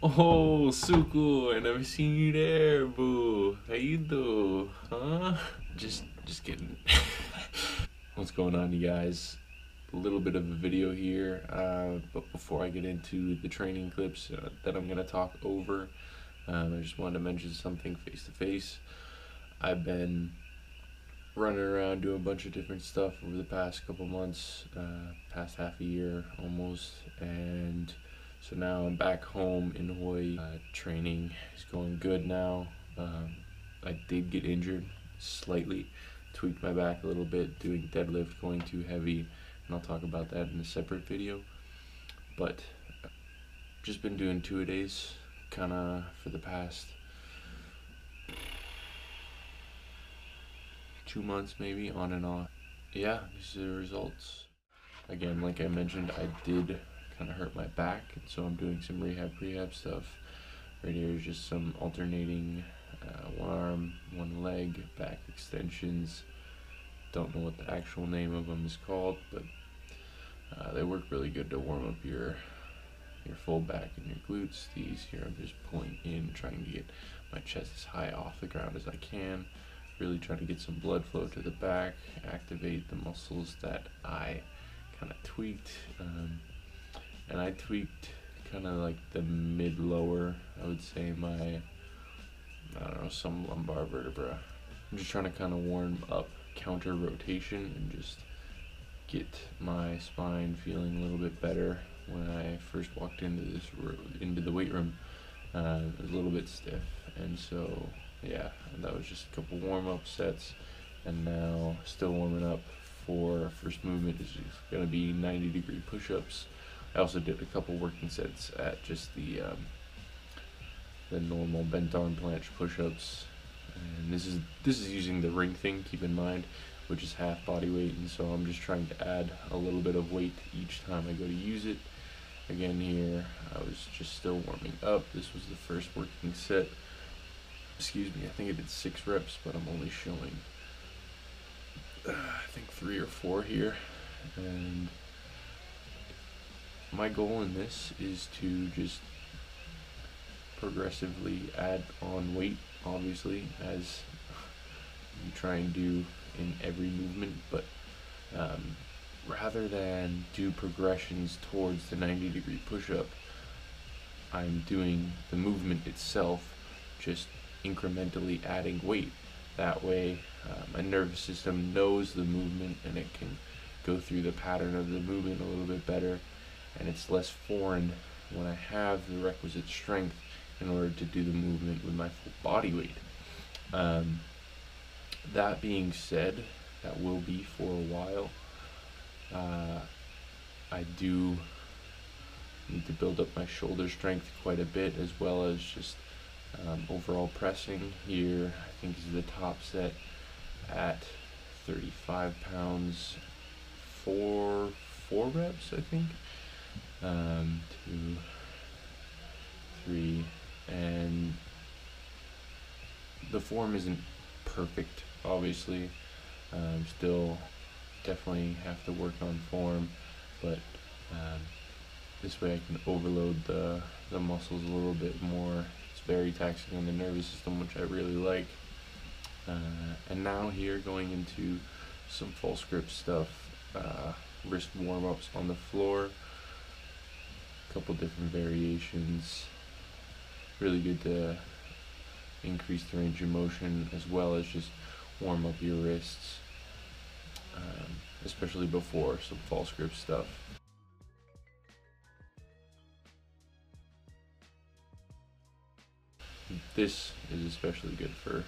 Oh, Suku, I never seen you there, boo. How you do? Huh? Just kidding. What's going on, you guys? A little bit of a video here, but before I get into the training clips that I'm gonna talk over, I just wanted to mention something face to face. I've been running around doing a bunch of different stuff over the past couple months, past half a year almost, and so now I'm back home in Hawaii. Training is going good now. I did get injured slightly, tweaked my back a little bit doing deadlift, going too heavy, and I'll talk about that in a separate video. But just been doing two-a-days kind of for the past 2 months, maybe on and off. Yeah, these are the results. Again, like I mentioned, I did kind of hurt my back, and so I'm doing some rehab stuff. Right here is just some alternating one arm, one leg, back extensions. Don't know what the actual name of them is called, but they work really good to warm up your full back and your glutes. These here I'm just pulling in, trying to get my chest as high off the ground as I can. Really trying to get some blood flow to the back, activate the muscles that I kind of tweaked. And I tweaked kind of like the mid-lower, I would say my, I don't know, some lumbar vertebra. I'm just trying to kind of warm up counter rotation and just get my spine feeling a little bit better. When I first walked into the weight room, it was a little bit stiff, and so yeah, and that was just a couple warm-up sets, and now still warming up for first movement is going to be 90-degree push-ups. I also did a couple working sets at just the normal bent arm planche push-ups, and this is using the ring thing, keep in mind, which is half body weight, and so I'm just trying to add a little bit of weight each time I go to use it. Again, here I was just still warming up. This was the first working set. Excuse me, I think I did 6 reps, but I'm only showing I think 3 or 4 here. And my goal in this is to just progressively add on weight, obviously, as you try and do in every movement, but rather than do progressions towards the 90-degree push-up, I'm doing the movement itself, just incrementally adding weight. That way my nervous system knows the movement and it can go through the pattern of the movement a little bit better, and it's less foreign when I have the requisite strength in order to do the movement with my full body weight. That being said, that will be for a while. I do need to build up my shoulder strength quite a bit, as well as just overall pressing. Here I think is the top set at 35 pounds, four reps, I think. 2, 3, and the form isn't perfect, obviously. Still definitely have to work on form, but this way I can overload the muscles a little bit more. It's very taxing on the nervous system, which I really like. And now here, going into some false grip stuff, wrist warm-ups on the floor, a couple different variations. Really good to increase the range of motion, as well as just warm up your wrists, especially before some false grip stuff. This is especially good for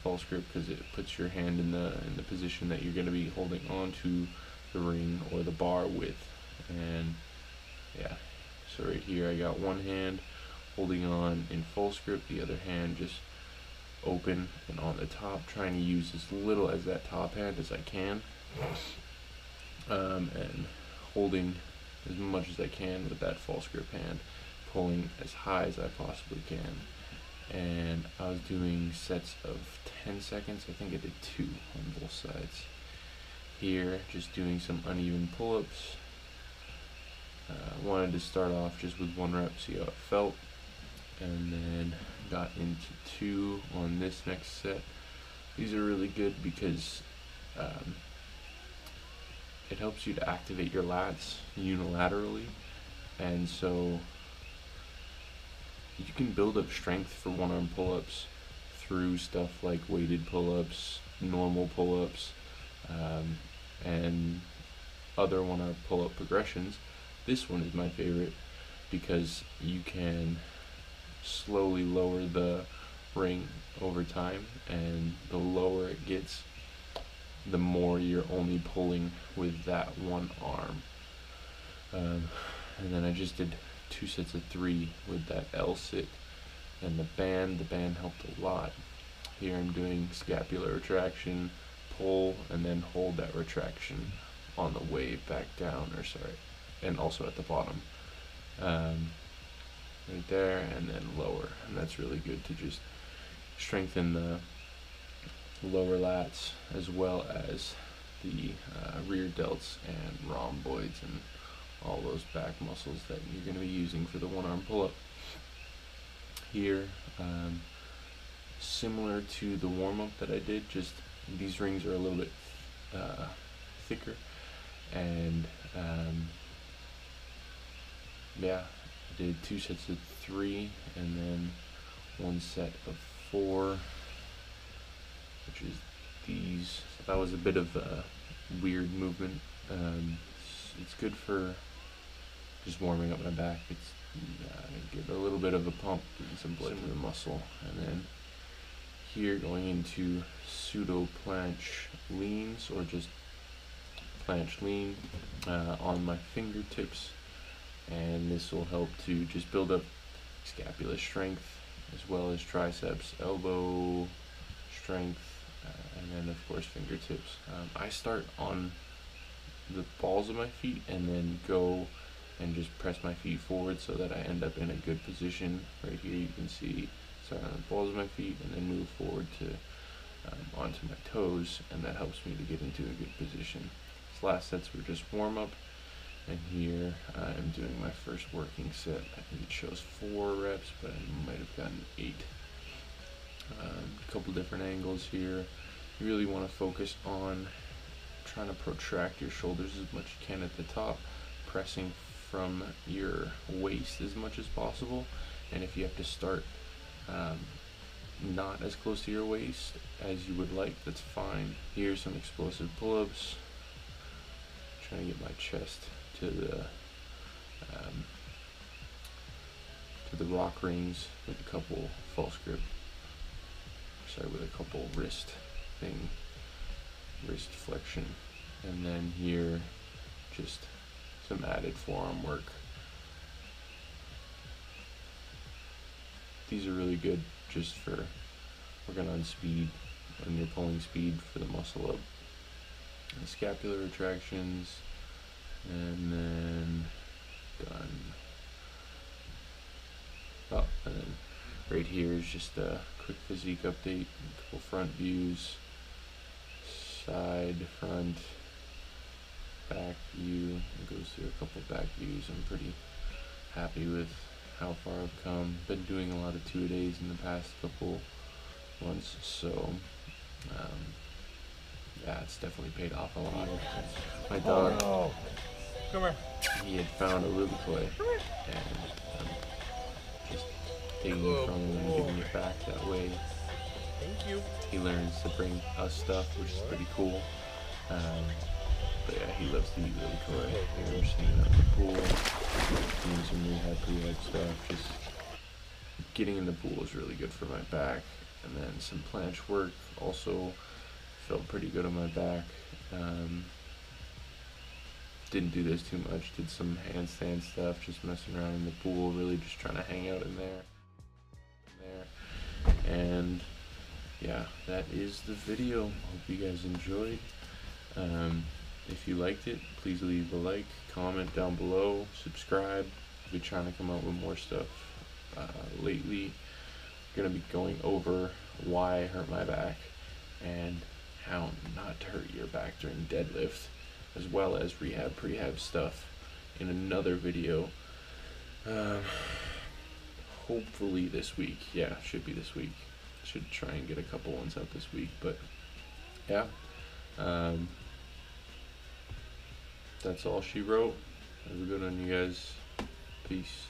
false grip because it puts your hand in the position that you're going to be holding onto the ring or the bar with. And yeah, so right here I got one hand holding on in false grip, the other hand just open and on the top, trying to use as little as that top hand as I can, and holding as much as I can with that false grip hand, pulling as high as I possibly can. And I was doing sets of 10 seconds. I think I did 2 on both sides. Here, just doing some uneven pull-ups. Wanted to start off just with 1 rep, see how it felt. and then got into 2 on this next set. These are really good because it helps you to activate your lats unilaterally, and so you can build up strength for one-arm pull-ups through stuff like weighted pull-ups, normal pull-ups, and other one-arm pull-up progressions. This one is my favorite because you can slowly lower the ring over time, and the lower it gets, the more you're only pulling with that one arm. And then I just did 2 sets of 3 with that L sit and the band. The band helped a lot. Here I'm doing scapular retraction, pull, and then hold that retraction on the way back down, or sorry, and also at the bottom. Right there, and then lower, and that's really good to just strengthen the lower lats as well as the rear delts and rhomboids and all those back muscles that you're going to be using for the one-arm pull-up. Here, similar to the warm-up that I did, just these rings are a little bit thicker, and yeah, I did 2 sets of 3 and then 1 set of 4, which is these. So that was a bit of a weird movement. It's good for just warming up my back. It's give a little bit of a pump and some blood in the muscle. And then here going into pseudo planche leans, or just planche lean on my fingertips, and this will help to just build up scapular strength as well as triceps, elbow strength, and then of course fingertips. I start on the balls of my feet and then go and just press my feet forward so that I end up in a good position. Right here you can see, start on the balls of my feet and then move forward to onto my toes, and that helps me to get into a good position. These last sets were just warm up, and here I'm doing my first working set. I think it shows 4 reps, but I might have gotten 8. A couple different angles here. You really want to focus on trying to protract your shoulders as much as you can at the top, pressing from your waist as much as possible. And if you have to start not as close to your waist as you would like, that's fine. Here's some explosive pull-ups. Trying to get my chest to the rock rings with a couple false grip. Sorry, with a couple wrist flexion, and then here just some added forearm work. These are really good just for working on speed, when you're pulling speed for the muscle up. And scapular retractions, and then done. Oh, and then right here is just a quick physique update, a couple front views, side, front, back view. It goes through a couple back views. I'm pretty happy with how far I've come. Been doing a lot of 2-a-days in the past couple months, so yeah, it's definitely paid off a lot. My dog, Come here. he had found a ruby toy, and I'm just taking it from him and giving it back that way. Thank you. He learns to bring us stuff, which is pretty cool. But yeah, he loves to eat really toy. Here I'm just hanging out in the pool, doing some rehab stuff. Just getting in the pool is really good for my back. And then some planche work also felt pretty good on my back. Didn't do this too much. Did some handstand stuff, just messing around in the pool, really just trying to hang out in there. And yeah, that is the video. Hope you guys enjoyed. If you liked it, please leave a like, comment down below, subscribe. I'll be trying to come out with more stuff lately. I'm gonna be going over why I hurt my back and how not to hurt your back during deadlift, as well as prehab stuff in another video. hopefully this week. Yeah, should be this week. Should try and get a couple ones out this week, but yeah. That's all she wrote. Have a good one, you guys. Peace.